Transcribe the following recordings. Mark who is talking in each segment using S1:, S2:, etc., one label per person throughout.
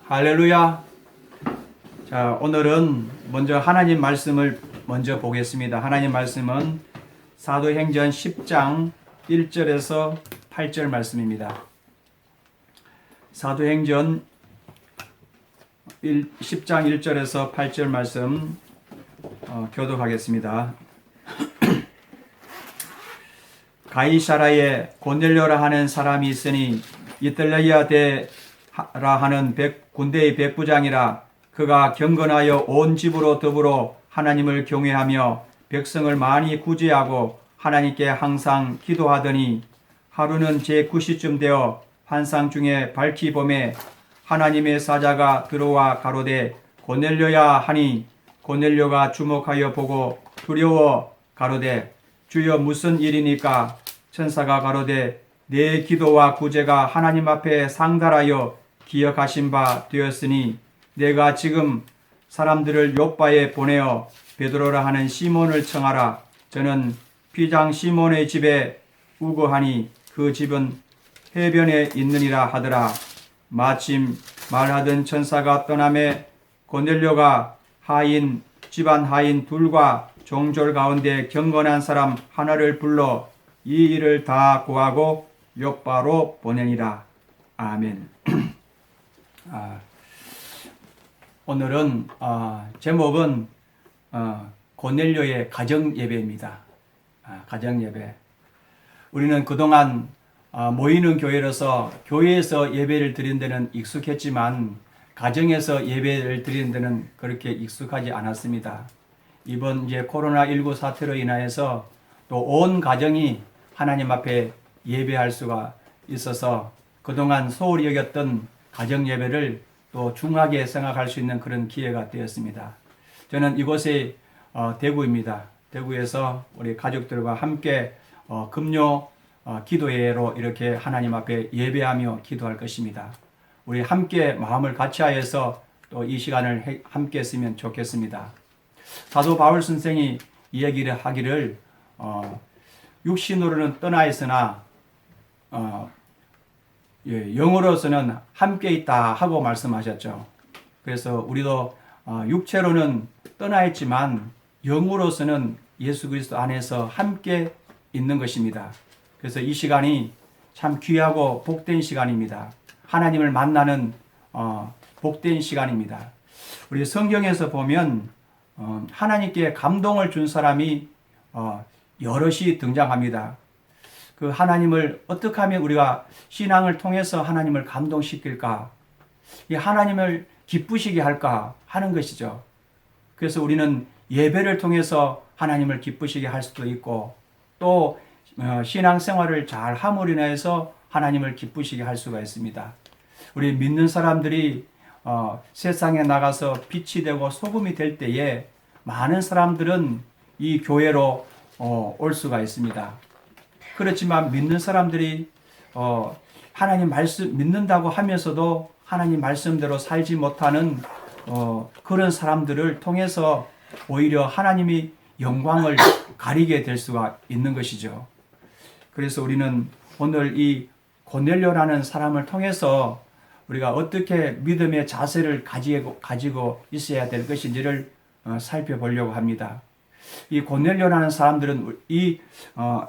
S1: 할렐루야. 자, 오늘은 먼저 하나님 말씀을 먼저 보겠습니다. 하나님 말씀은 사도행전 10장 1절에서 8절 말씀입니다. 사도행전 10장 1절에서 8절 말씀 교독하겠습니다. 가이사라에 고넬료라 하는 사람이 있으니 이탈리아 대라 하는 군대의 백부장이라. 그가 경건하여 온 집으로 더불어 하나님을 경외하며 백성을 많이 구제하고 하나님께 항상 기도하더니, 하루는 제9시쯤 되어 환상 중에 밝히 봄에 하나님의 사자가 들어와 가로되 고넬료야 하니, 고넬료가 주목하여 보고 두려워 가로되 주여 무슨 일이니까? 천사가 가로되 내 기도와 구제가 하나님 앞에 상달하여 기억하신 바 되었으니 내가 지금 사람들을 요바에 보내어 베드로라 하는 시몬을 청하라. 저는 피장 시몬의 집에 우거하니 그 집은 해변에 있느니라 하더라. 마침 말하던 천사가 떠나매 고넬료가 집안 하인 둘과 종졸 가운데 경건한 사람 하나를 불러 이 일을 다 고하고 요바로 보내니라. 아멘. 오늘은 제목은 고넬료의 가정 예배입니다. 가정 예배. 우리는 그동안 모이는 교회로서 교회에서 예배를 드리는 데는 익숙했지만 가정에서 예배를 드리는 데는 그렇게 익숙하지 않았습니다. 이번 이제 코로나19 사태로 인하여서 또 온 가정이 하나님 앞에 예배할 수가 있어서 그동안 소홀히 여겼던 가정 예배를 또 중하게 생각할 수 있는 그런 기회가 되었습니다. 저는 이곳이 대구입니다. 대구에서 우리 가족들과 함께 금요 기도회로 이렇게 하나님 앞에 예배하며 기도할 것입니다. 우리 함께 마음을 같이하여서 또 이 시간을 함께 했으면 좋겠습니다. 사도 바울 선생이 이야기를 하기를 육신으로는 떠나 있으나 영으로서는 함께 있다 하고 말씀하셨죠. 그래서 우리도 육체로는 떠나 있지만 영으로서는 예수 그리스도 안에서 함께 있는 것입니다. 그래서 이 시간이 참 귀하고 복된 시간입니다. 하나님을 만나는 복된 시간입니다. 우리 성경에서 보면 하나님께 감동을 준 사람이 여럿이 등장합니다. 그 하나님을 어떻게 하면 우리가 신앙을 통해서 하나님을 감동시킬까? 이 하나님을 기쁘시게 할까 하는 것이죠. 그래서 우리는 예배를 통해서 하나님을 기쁘시게 할 수도 있고 또 신앙생활을 잘 함으로 인해서 하나님을 기쁘시게 할 수가 있습니다. 우리 믿는 사람들이 세상에 나가서 빛이 되고 소금이 될 때에 많은 사람들은 이 교회로 올 수가 있습니다. 그렇지만 믿는 사람들이 하나님 말씀 믿는다고 하면서도 하나님 말씀대로 살지 못하는 그런 사람들을 통해서 오히려 하나님이 영광을 가리게 될 수가 있는 것이죠. 그래서 우리는 오늘 이 고넬료라는 사람을 통해서 우리가 어떻게 믿음의 자세를 가지고 있어야 될 것인지를 살펴보려고 합니다. 이 고넬료라는 사람들은 이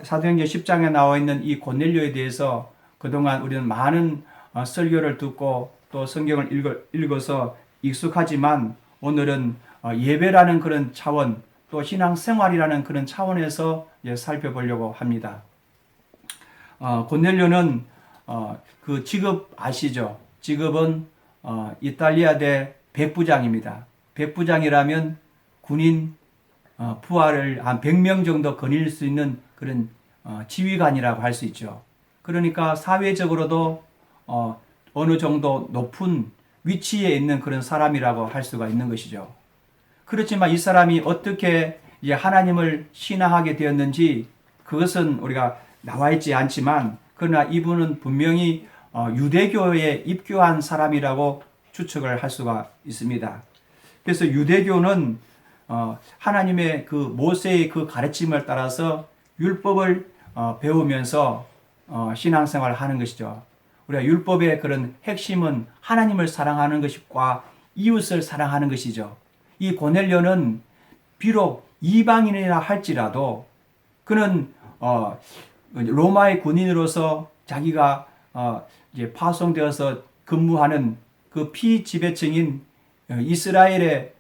S1: 사도행전 10장에 나와 있는 이 고넬료에 대해서 그동안 우리는 많은 설교를 듣고 또 성경을 읽어서 익숙하지만 오늘은 예배라는 그런 차원 또 신앙생활이라는 그런 차원에서 살펴보려고 합니다. 고넬료는 그 직업 아시죠? 직업은 이탈리아 대 백부장입니다. 백부장이라면 군인 부하를 한 100명 정도 거닐 수 있는 그런 지휘관이라고 할 수 있죠. 그러니까 사회적으로도 어느 정도 높은 위치에 있는 그런 사람이라고 할 수가 있는 것이죠. 그렇지만 이 사람이 어떻게 이제 하나님을 신앙하게 되었는지 그것은 우리가 나와 있지 않지만 그러나 이분은 분명히 유대교에 입교한 사람이라고 추측을 할 수가 있습니다. 그래서 유대교는 하나님의 그 모세의 그 가르침을 따라서 율법을 배우면서 신앙생활을 하는 것이죠. 우리가 율법의 그런 핵심은 하나님을 사랑하는 것과 이웃을 사랑하는 것이죠. 이 고넬료는 비록 이방인이라 할지라도 그는 로마의 군인으로서 자기가 이제 파송되어서 근무하는 그 피지배층인 이스라엘의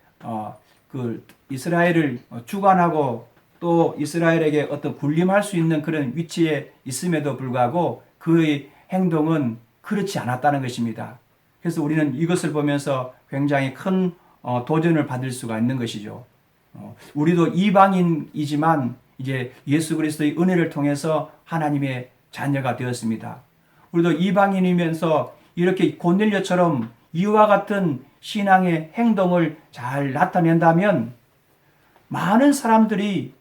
S1: 그 이스라엘을 주관하고 또 이스라엘에게 어떤 군림할 수 있는 그런 위치에 있음에도 불구하고 그의 행동은 그렇지 않았다는 것입니다. 그래서 우리는 이것을 보면서 굉장히 큰 도전을 받을 수가 있는 것이죠. 우리도 이방인이지만 이제 예수 그리스도의 은혜를 통해서 하나님의 자녀가 되었습니다. 우리도 이방인이면서 이렇게 고넬료처럼 이와 같은 신앙의 행동을 잘 나타낸다면 많은 사람들이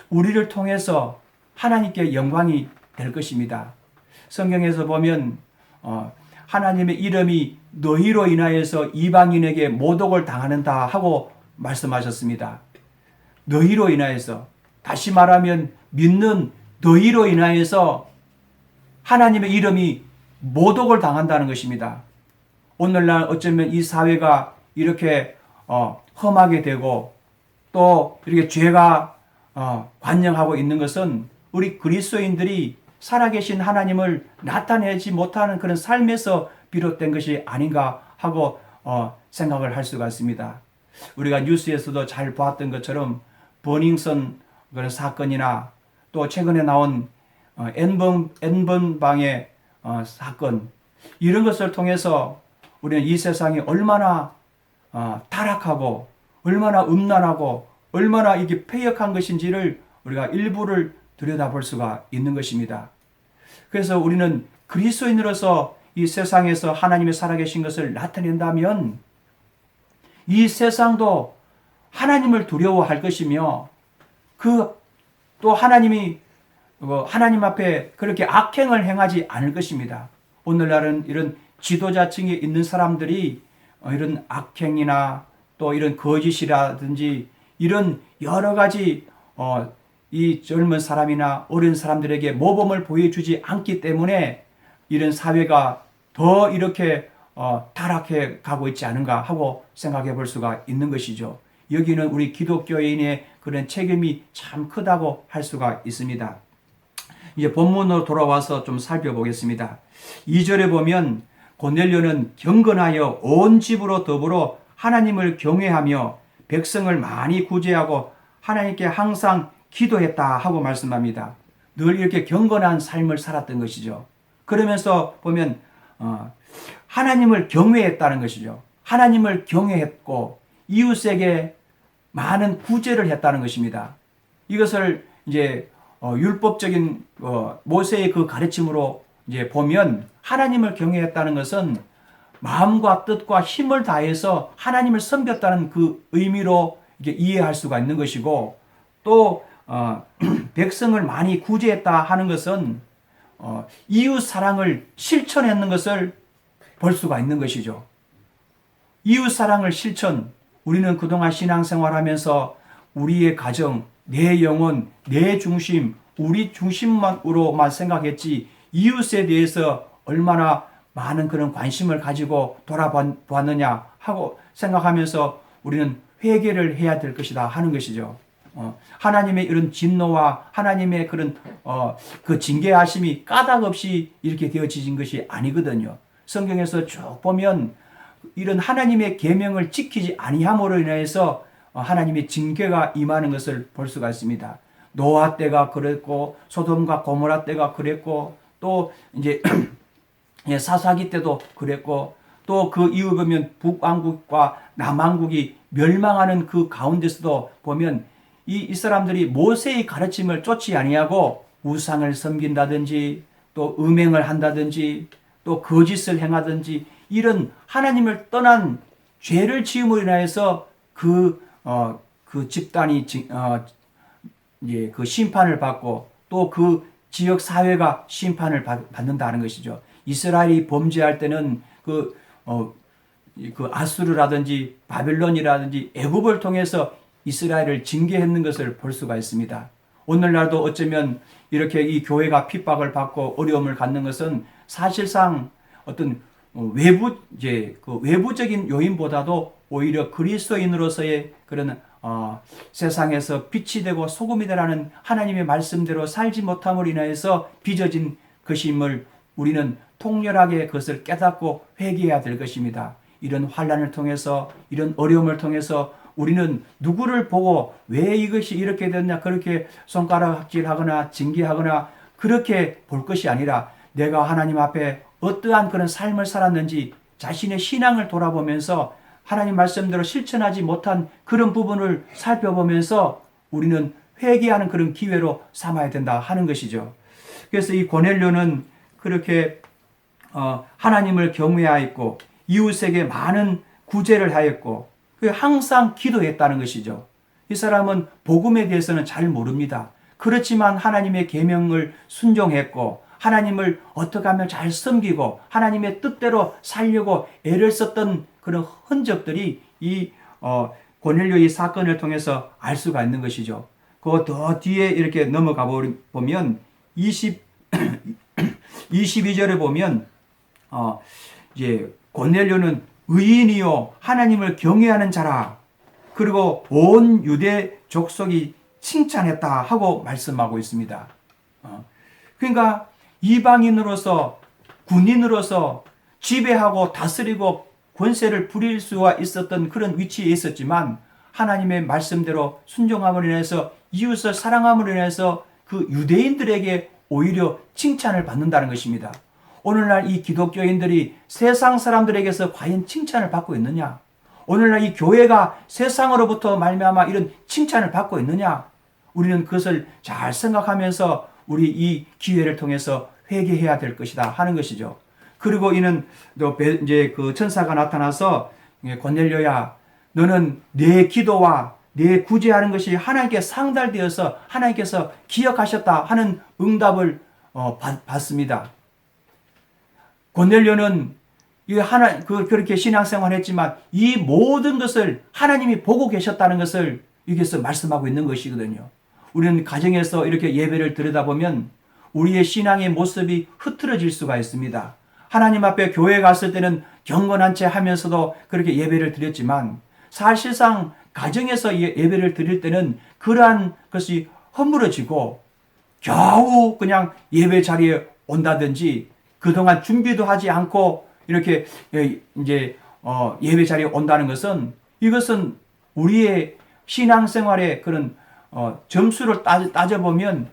S1: 우리를 통해서 하나님께 영광이 될 것입니다. 성경에서 보면 하나님의 이름이 너희로 인하여서 이방인에게 모독을 당하는다 하고 말씀하셨습니다. 너희로 인하여서, 다시 말하면 믿는 너희로 인하여서 하나님의 이름이 모독을 당한다는 것입니다. 오늘날 어쩌면 이 사회가 이렇게 험하게 되고 또 이렇게 죄가 관영하고 있는 것은 우리 그리스도인들이 살아계신 하나님을 나타내지 못하는 그런 삶에서 비롯된 것이 아닌가 하고 생각을 할 수가 있습니다. 우리가 뉴스에서도 잘 보았던 것처럼 버닝썬 그런 사건이나 또 최근에 나온 N번방의 사건, 이런 것을 통해서 우리는 이 세상이 얼마나 타락하고 얼마나 음란하고 얼마나 이게 패역한 것인지를 우리가 일부를 들여다볼 수가 있는 것입니다. 그래서 우리는 그리스도인으로서 이 세상에서 하나님의 살아계신 것을 나타낸다면 이 세상도 하나님을 두려워할 것이며 또 하나님 앞에 그렇게 악행을 행하지 않을 것입니다. 오늘날은 이런 지도자층에 있는 사람들이 이런 악행이나 또 이런 거짓이라든지 이런 여러 가지 이 젊은 사람이나 어린 사람들에게 모범을 보여주지 않기 때문에 이런 사회가 더 이렇게 타락해 가고 있지 않은가 하고 생각해 볼 수가 있는 것이죠. 여기는 우리 기독교인의 그런 책임이 참 크다고 할 수가 있습니다. 이제 본문으로 돌아와서 좀 살펴보겠습니다. 2절에 보면 고넬료는 경건하여 온 집으로 더불어 하나님을 경외하며 백성을 많이 구제하고 하나님께 항상 기도했다 하고 말씀합니다. 늘 이렇게 경건한 삶을 살았던 것이죠. 그러면서 보면 하나님을 경외했다는 것이죠. 하나님을 경외했고 이웃에게 많은 구제를 했다는 것입니다. 이것을 이제 율법적인 모세의 그 가르침으로 이제 보면 하나님을 경외했다는 것은 마음과 뜻과 힘을 다해서 하나님을 섬겼다는 그 의미로 이제 이해할 수가 있는 것이고, 또 백성을 많이 구제했다 하는 것은 이웃 사랑을 실천했는 것을 볼 수가 있는 것이죠. 이웃 사랑을 실천, 우리는 그동안 신앙생활하면서 우리의 가정, 내 영혼, 내 중심, 우리 중심으로만 생각했지 이웃에 대해서 얼마나 많은 그런 관심을 가지고 돌아보았느냐 하고 생각하면서 우리는 회개를 해야 될 것이다 하는 것이죠. 하나님의 이런 진노와 하나님의 그런 그 징계하심이 까닭없이 이렇게 되어진 것이 아니거든요. 성경에서 쭉 보면 이런 하나님의 계명을 지키지 아니함으로 인해서 하나님의 징계가 임하는 것을 볼 수가 있습니다. 노아 때가 그랬고 소돔과 고모라 때가 그랬고 또 이제 사사기 때도 그랬고 또 그 이후 보면 북왕국과 남왕국이 멸망하는 그 가운데서도 보면 이 사람들이 모세의 가르침을 쫓지 아니하고 우상을 섬긴다든지 또 음행을 한다든지 또 거짓을 행하든지 이런 하나님을 떠난 죄를 지음으로 인하여서 그 집단이 이제 그 심판을 받고 또 그 지역 사회가 심판을 받는다는 것이죠. 이스라엘이 범죄할 때는 그 아수르라든지 바벨론이라든지 애굽을 통해서 이스라엘을 징계했는 것을 볼 수가 있습니다. 오늘날도 어쩌면 이렇게 이 교회가 핍박을 받고 어려움을 갖는 것은 사실상 어떤 외부 이제 그 외부적인 요인보다도 오히려 그리스도인으로서의 그런 세상에서 빛이 되고 소금이 되라는 하나님의 말씀대로 살지 못함으로 인하여서 빚어진 것임을 우리는 통렬하게 그것을 깨닫고 회개해야 될 것입니다. 이런 환난을 통해서, 이런 어려움을 통해서 우리는 누구를 보고 왜 이것이 이렇게 됐냐 그렇게 손가락질하거나 징계하거나 그렇게 볼 것이 아니라 내가 하나님 앞에 어떠한 그런 삶을 살았는지 자신의 신앙을 돌아보면서 하나님 말씀대로 실천하지 못한 그런 부분을 살펴보면서 우리는 회개하는 그런 기회로 삼아야 된다 하는 것이죠. 그래서 이 고넬료는 그렇게 하나님을 경외하였고 이웃에게 많은 구제를 하였고 항상 기도했다는 것이죠. 이 사람은 복음에 대해서는 잘 모릅니다. 그렇지만 하나님의 계명을 순종했고 하나님을 어떻게 하면 잘 섬기고 하나님의 뜻대로 살려고 애를 썼던 그런 흔적들이 이 고넬료의 사건을 통해서 알 수가 있는 것이죠. 그 더 뒤에 이렇게 넘어가 보면 22절에 보면 이제 고넬료는 의인이요 하나님을 경외하는 자라 그리고 온 유대 족속이 칭찬했다 하고 말씀하고 있습니다. 그러니까 이방인으로서 군인으로서 지배하고 다스리고 권세를 부릴 수가 있었던 그런 위치에 있었지만 하나님의 말씀대로 순종함으로 인해서 이웃을 사랑함으로 인해서 그 유대인들에게 오히려 칭찬을 받는다는 것입니다. 오늘날 이 기독교인들이 세상 사람들에게서 과연 칭찬을 받고 있느냐? 오늘날 이 교회가 세상으로부터 말미암아 이런 칭찬을 받고 있느냐? 우리는 그것을 잘 생각하면서 우리 이 기회를 통해서 회개해야 될 것이다 하는 것이죠. 그리고 이는 또 이제 그 천사가 나타나서 고넬료야, 너는 내 기도와 내 구제하는 것이 하나님께 상달되어서 하나님께서 기억하셨다 하는 응답을 받습니다. 고넬료는 그렇게 신앙생활했지만 이 모든 것을 하나님이 보고 계셨다는 것을 여기서 말씀하고 있는 것이거든요. 우리는 가정에서 이렇게 예배를 들여다보면 우리의 신앙의 모습이 흐트러질 수가 있습니다. 하나님 앞에 교회에 갔을 때는 경건한 채 하면서도 그렇게 예배를 드렸지만 사실상 가정에서 예배를 드릴 때는 그러한 것이 허물어지고 겨우 그냥 예배 자리에 온다든지 그동안 준비도 하지 않고 이렇게 이제 예배 자리에 온다는 것은 이것은 우리의 신앙생활의 그런 점수를 따져보면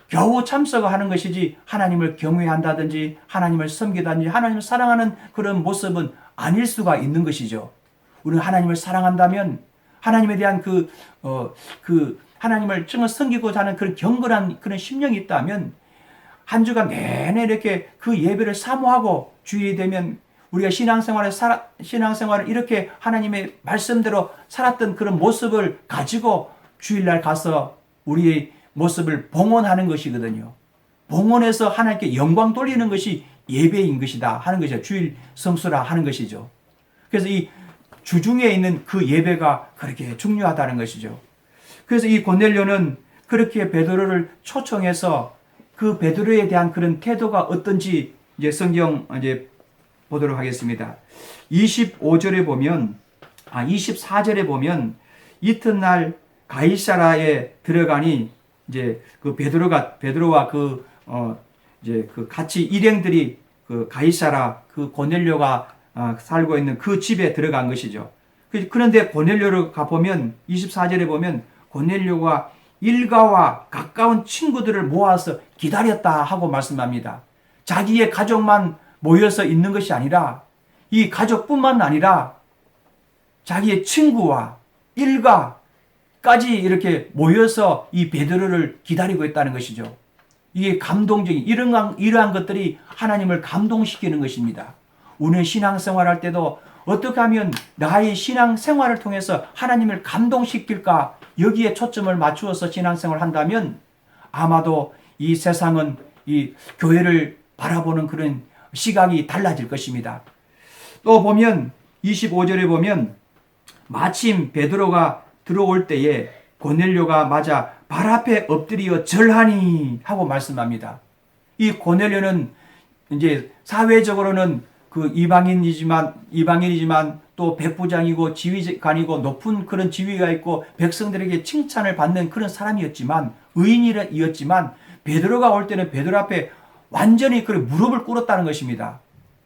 S1: 겨우 참석하는 것이지 하나님을 경외한다든지 하나님을 섬기다든지 하나님을 사랑하는 그런 모습은 아닐 수가 있는 것이죠. 우리는 하나님을 사랑한다면 하나님에 대한 하나님을 정말 섬기고자 하는 그런 경건한 그런 심령이 있다면 한 주간 내내 이렇게 그 예배를 사모하고 주일이 되면 우리가 신앙생활을 이렇게 하나님의 말씀대로 살았던 그런 모습을 가지고 주일날 가서 우리의 모습을 봉헌하는 것이거든요. 봉헌해서 하나님께 영광 돌리는 것이 예배인 것이다 하는 것이죠. 주일 성수라 하는 것이죠. 그래서 이 주중에 있는 그 예배가 그렇게 중요하다는 것이죠. 그래서 이 고넬료는 그렇게 베드로를 초청해서 그 베드로에 대한 그런 태도가 어떤지 이제 성경 이제 보도록 하겠습니다. 24절에 보면 이튿날 가이사라에 들어가니 이제 그 베드로와 이제 그 같이 일행들이 그 가이사라 그 고넬료가 살고 있는 그 집에 들어간 것이죠. 그런데 고넬료를 가보면 24절에 보면 고넬료가 일가와 가까운 친구들을 모아서 기다렸다 하고 말씀합니다. 자기의 가족만 모여서 있는 것이 아니라 이 가족뿐만 아니라 자기의 친구와 일가까지 이렇게 모여서 이 베드로를 기다리고 있다는 것이죠. 이게 감동적인 이러한 것들이 하나님을 감동시키는 것입니다. 우리는 신앙생활할 때도 어떻게 하면 나의 신앙생활을 통해서 하나님을 감동시킬까 여기에 초점을 맞추어서 신앙생활을 한다면 아마도 이 세상은 이 교회를 바라보는 그런 시각이 달라질 것입니다. 또 보면 25절에 보면 마침 베드로가 들어올 때에 고넬료가 맞아 발 앞에 엎드려 절하니 하고 말씀합니다. 이 고넬료는 이제 사회적으로는 그 이방인이지만 또 백부장이고 지휘관이고 높은 그런 지위가 있고 백성들에게 칭찬을 받는 그런 사람이었지만 의인이었지만 베드로가 올 때는 베드로 앞에 완전히 그 무릎을 꿇었다는 것입니다.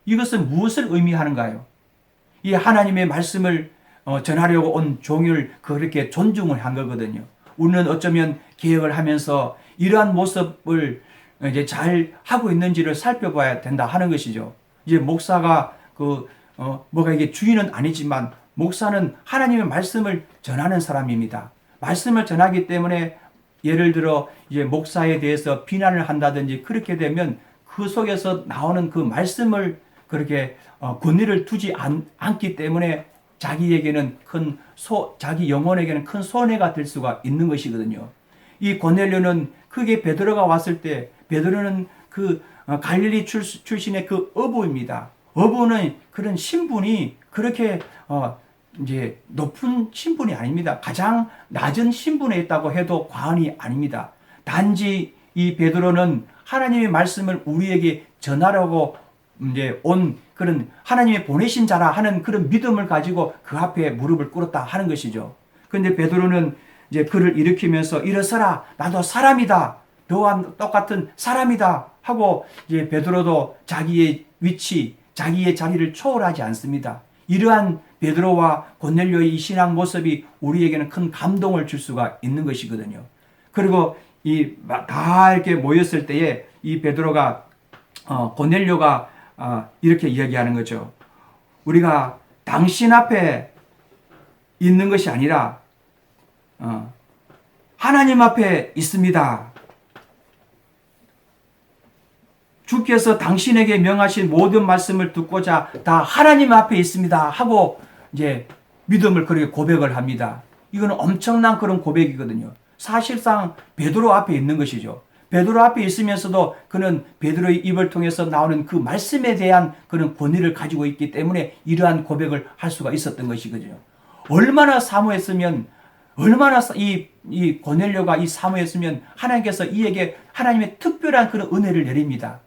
S1: 이것은 무엇을 의미하는가요? 이 하나님의 말씀을 전하려고 온 종을 그렇게 존중을 한 거거든요. 우리는 어쩌면 개혁을 하면서 이러한 모습을 이제 잘 하고 있는지를 살펴봐야 된다 하는 것이죠. 이제 목사가 뭐가 이게 주인은 아니지만 목사는 하나님의 말씀을 전하는 사람입니다. 말씀을 전하기 때문에 예를 들어 이제 목사에 대해서 비난을 한다든지 그렇게 되면 그 속에서 나오는 그 말씀을 그렇게 권위를 두지 않기 때문에 자기에게는 자기 영혼에게는 큰 손해가 될 수가 있는 것이거든요. 이 고넬료는 크게 베드로가 왔을 때 베드로는 그 갈릴리 출신의 그 어부입니다. 어부는 그런 신분이 그렇게 이제 높은 신분이 아닙니다. 가장 낮은 신분에 있다고 해도 과언이 아닙니다. 단지 이 베드로는 하나님의 말씀을 우리에게 전하려고 이제 온 그런 하나님의 보내신 자라 하는 그런 믿음을 가지고 그 앞에 무릎을 꿇었다 하는 것이죠. 그런데 베드로는 이제 그를 일으키면서 일어서라, 나도 사람이다, 너와 똑같은 사람이다 하고 이제 베드로도 자기의 위치, 자기의 자리를 초월하지 않습니다. 이러한 베드로와 고넬료의 이 신앙 모습이 우리에게는 큰 감동을 줄 수가 있는 것이거든요. 그리고 다 이렇게 모였을 때에 이 베드로가 고넬료가 이렇게 이야기하는 거죠. 우리가 당신 앞에 있는 것이 아니라 하나님 앞에 있습니다. 주께서 당신에게 명하신 모든 말씀을 듣고자 다 하나님 앞에 있습니다 하고 이제 믿음을 그렇게 고백을 합니다. 이거는 엄청난 그런 고백이거든요. 사실상 베드로 앞에 있는 것이죠. 베드로 앞에 있으면서도 그는 베드로의 입을 통해서 나오는 그 말씀에 대한 그런 권위를 가지고 있기 때문에 이러한 고백을 할 수가 있었던 것이거든요. 얼마나 사모했으면, 얼마나 이 고넬료가 이 사모했으면 하나님께서 이에게 하나님의 특별한 그런 은혜를 내립니다.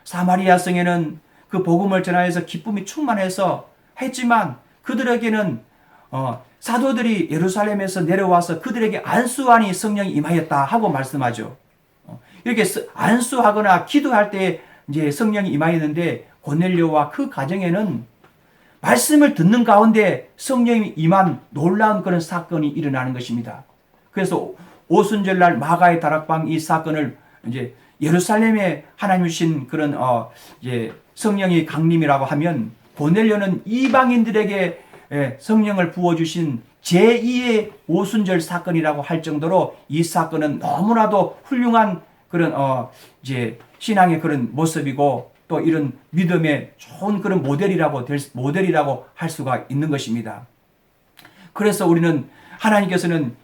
S1: 사마리아 성에는 그 복음을 전하여서 기쁨이 충만해서 했지만 그들에게는 사도들이 예루살렘에서 내려와서 그들에게 안수하니 성령이 임하였다 하고 말씀하죠. 이렇게 안수하거나 기도할 때 이제 성령이 임하였는데 고넬료와 그 가정에는 말씀을 듣는 가운데 성령이 임한 놀라운 그런 사건이 일어나는 것입니다. 그래서 오순절날 마가의 다락방 이 사건을 이제 예루살렘에 하나님 주신 그런 이제 성령의 강림이라고 하면 고넬료는 이방인들에게 성령을 부어주신 제2의 오순절 사건이라고 할 정도로 이 사건은 너무나도 훌륭한 그런 이제 신앙의 그런 모습이고 또 이런 믿음의 좋은 그런 모델이라고 할 수가 있는 것입니다. 그래서 우리는 하나님께서는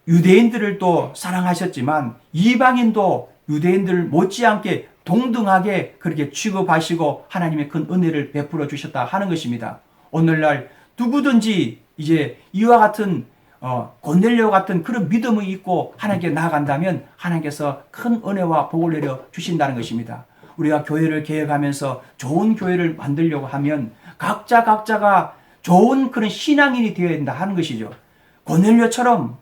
S1: 유대인들을 또 사랑하셨지만 이방인도 유대인들 못지않게 동등하게 그렇게 취급하시고 하나님의 큰 은혜를 베풀어 주셨다 하는 것입니다. 오늘날 누구든지 이제 이와 같은 고넬료 같은 그런 믿음이 있고 하나님께 나아간다면 하나님께서 큰 은혜와 복을 내려 주신다는 것입니다. 우리가 교회를 개혁하면서 좋은 교회를 만들려고 하면 각자가 좋은 그런 신앙인이 되어야 된다 하는 것이죠. 고넬료처럼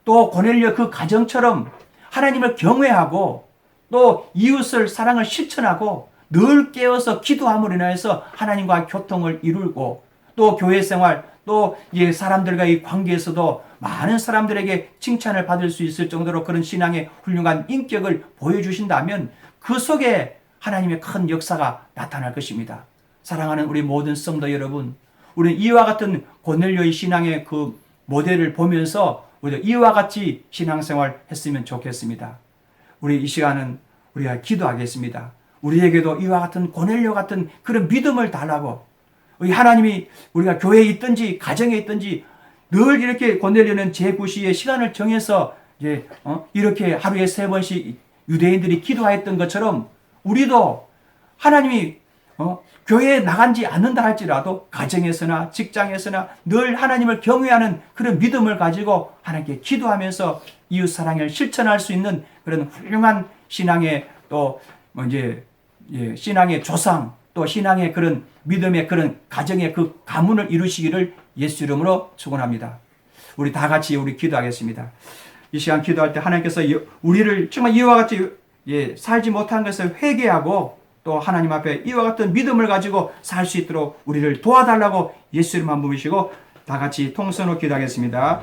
S1: 또 고넬료 그 가정처럼 하나님을 경외하고 또 이웃을 사랑을 실천하고 늘 깨어서 기도함으로 인하여서 하나님과 교통을 이루고 또 교회 생활 또 사람들과의 관계에서도 많은 사람들에게 칭찬을 받을 수 있을 정도로 그런 신앙의 훌륭한 인격을 보여주신다면 그 속에 하나님의 큰 역사가 나타날 것입니다. 사랑하는 우리 모든 성도 여러분, 우리는 이와 같은 고넬료의 신앙의 그 모델을 보면서 우리도 이와 같이 신앙생활 했으면 좋겠습니다. 우리 이 시간은 우리가 기도하겠습니다. 우리에게도 이와 같은 고넬료 같은 그런 믿음을 달라고 우리 하나님이 우리가 교회에 있든지 가정에 있든지 늘 이렇게 고넬료는 제9시에 시간을 정해서 이렇게 하루에 3번씩 유대인들이 기도하였던 것처럼 우리도 하나님이 교회에 나간지 않는다 할지라도 가정에서나 직장에서나 늘 하나님을 경외하는 그런 믿음을 가지고 하나님께 기도하면서 이웃 사랑을 실천할 수 있는 그런 훌륭한 신앙의 또 이제 신앙의 조상 또 신앙의 그런 믿음의 그런 가정의 그 가문을 이루시기를 예수 이름으로 축원합니다. 우리 다 같이 우리 기도하겠습니다. 이 시간 기도할 때 하나님께서 우리를 정말 이와 같이 살지 못한 것을 회개하고 또 하나님 앞에 이와 같은 믿음을 가지고 살 수 있도록 우리를 도와달라고 예수 이름 한번 부르시고 다 같이 통성으로 기도하겠습니다.